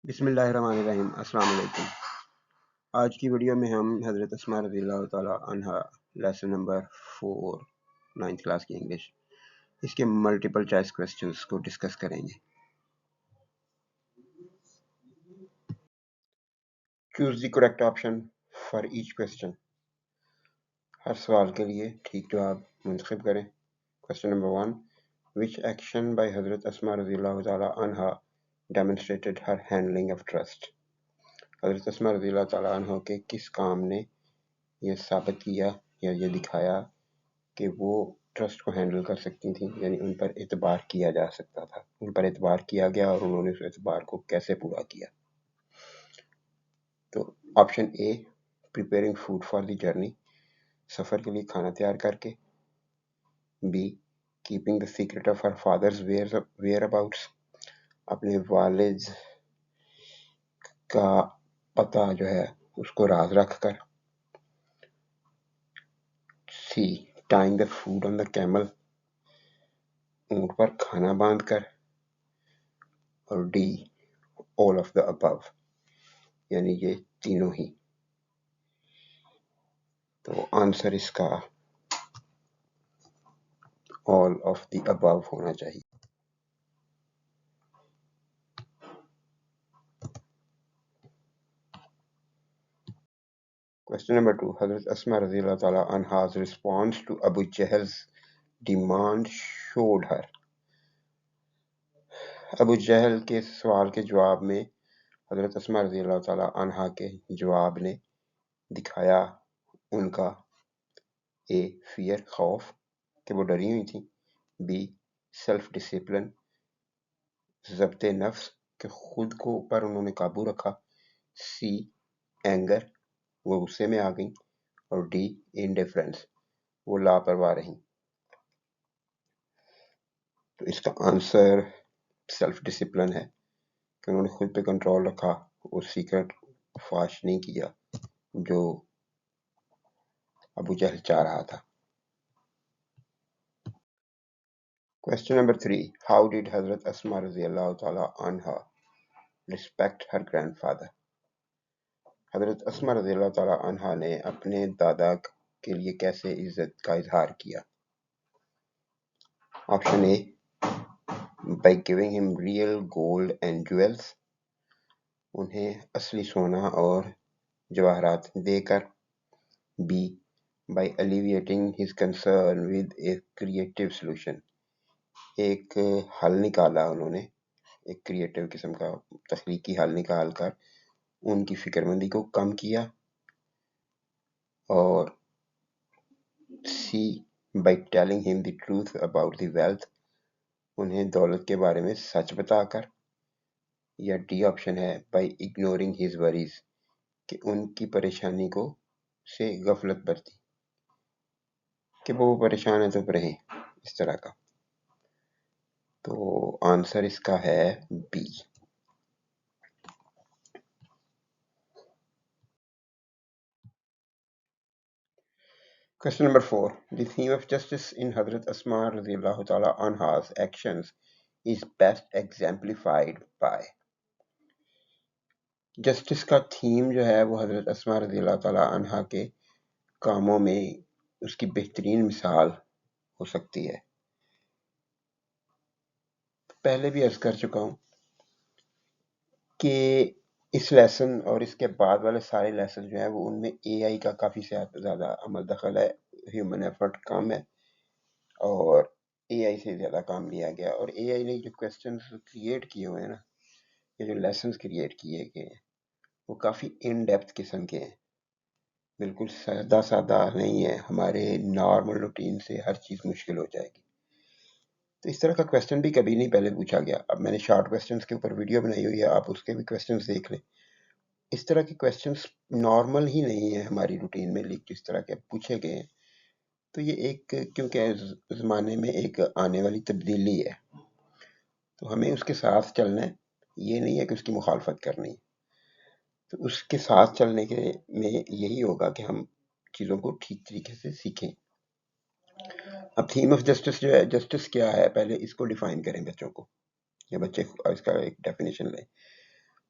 بسم اللہ الرحمن الرحیم۔ السلام علیکم۔ آج کی ویڈیو میں ہم حضرت اسماء رضی اللہ تعالی عنہ لیسن نمبر 4 9th کلاس کی انگلش اس کے ملٹیپل چوائس کوسچنز کو ڈسکس کریں گے۔ Choose the correct option for each question. ہر سوال کے لیے ٹھیک جواب منتخب کریں۔ Question number 1، which action by حضرت اسماء رضی اللہ تعالی عنہ demonstrated her handling of trust؟ حضرت اسماء رضی اللہ تعالیٰ عنہ کے کس کام نے یہ ثابت کیا یا یہ دکھایا کہ وہ ٹرسٹ کو ہینڈل کر سکتی تھیں، یعنی ان پر اعتبار کیا جا سکتا تھا، ان پر اعتبار کیا گیا اور انہوں نے اس اعتبار کو کیسے پورا کیا؟ تو option A, preparing food for the journey, سفر کے لیے کھانا تیار کر کے۔ B, keeping the secret of her father's ویئر اباؤٹس، اپنے والد کا پتہ جو ہے اس کو راز رکھ کر۔ C, tying the food on the camel, اونٹ پر کھانا باندھ کر۔ اور D, all of the above، یعنی یہ تینوں ہی۔ تو آنسر اس کا all of the above ہونا چاہیے۔ Question number 2، حضرت اسماء رضی اللہ تعالی عنہا's response to Abu Jahl's demand showed her۔ ابو جہل کے سوال کے جواب میں حضرت اسماء رضی اللہ تعالی عنہا کے جواب نے دکھایا ان کا اے، فیئر، خوف کہ وہ ڈری ہوئی تھیں۔ بی، سیلف ڈسپلن، ضبط نفس کہ خود کو پر انہوں نے قابو رکھا۔ سی، اینگر، وہ غصے میں آ گئیں۔ اور ڈی، انڈیفرنس، وہ لاپرواہ رہیں۔ تو اس کا آنسر سیلف ڈسپلن ہے کہ انہوں نے خود پہ کنٹرول رکھا، وہ سیکرٹ فاش نہیں کیا جو ابو جہل چاہ رہا تھا۔ Question number 3، how did حضرت اسماء رضی اللہ تعالی عنہ respect her grandfather؟ حضرت اسماء رضی اللہ تعالی عنہ نے اپنے دادا کے لیے کیسے عزت کا اظہار کیا؟ Option a, by giving him real gold and jewels، انہیں اصلی سونا اور جواہرات دے کر۔ By, by alleviating his concern with a creative solution، ایک حل نکالا انہوں نے، ایک کریٹو قسم کا تخلیقی حل نکال کر ان کی فکر مندی کو کم کیا۔ اور سی، by telling him the truth about the wealth، انہیں دولت کے بارے میں سچ بتا کر۔ یا ڈی آپشن ہے by ignoring his worries، کہ ان کی پریشانی کو سے غفلت برتی کہ وہ پریشان ہے تو رہیں، اس طرح کا۔ تو آنسر اس کا ہے be. Question number 4، the theme of justice in حضرت اسماء رضی اللہ تعالی عنہا's actions is best exemplified by۔ Justice کا تھیم جو ہے وہ حضرت اسماء رضی اللہ تعالی عنہا کے کاموں میں اس کی بہترین مثال ہو سکتی ہے۔ پہلے بھی عرض کر چکا ہوں کہ اس لیسن اور اس کے بعد والے سارے لیسن جو ہیں وہ ان میں اے آئی کا کافی زیادہ عمل دخل ہے، ہیومن ایفرٹ کم ہے اور اے آئی سے زیادہ کام لیا گیا۔ اور اے آئی نے جو کویسچنز کریٹ کیے ہوئے ہیں نا، یہ جو لیسنز کریٹ کیے گئے ہیں وہ کافی ان ڈیپتھ قسم کے ہیں، بالکل سادہ نہیں ہے، ہمارے نارمل روٹین سے ہر چیز مشکل ہو جائے گی۔ تو اس طرح کا کویسچن بھی کبھی نہیں پہلے پوچھا گیا۔ اب میں نے شارٹ کویسچنز کے اوپر ویڈیو بنائی ہوئی ہے، آپ اس کے بھی کویسچنز دیکھ لیں۔ اس طرح کے کویسچنز نارمل ہی نہیں ہیں ہماری روٹین میں، جس طرح کے پوچھے گئے ہیں۔ تو یہ ایک کیونکہ زمانے میں ایک آنے والی تبدیلی ہے، تو ہمیں اس کے ساتھ چلنا ہے، یہ نہیں ہے کہ اس کی مخالفت کرنی ہے۔ تو اس کے ساتھ چلنے کے میں یہی ہوگا کہ ہم چیزوں کو ٹھیک طریقے سے سیکھیں۔ اب تھیم آف جسٹس جو ہے، جسٹس کیا ہے، پہلے اس کو ڈیفائن کریں بچوں کو، یا بچے اس کا ایک ڈیفینیشن لیں۔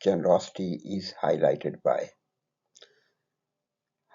generosity is highlighted by,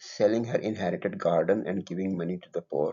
selling her inherited garden and giving money to the poor,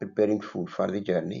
preparing food for the journey,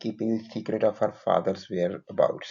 keeping the secret of her father's whereabouts,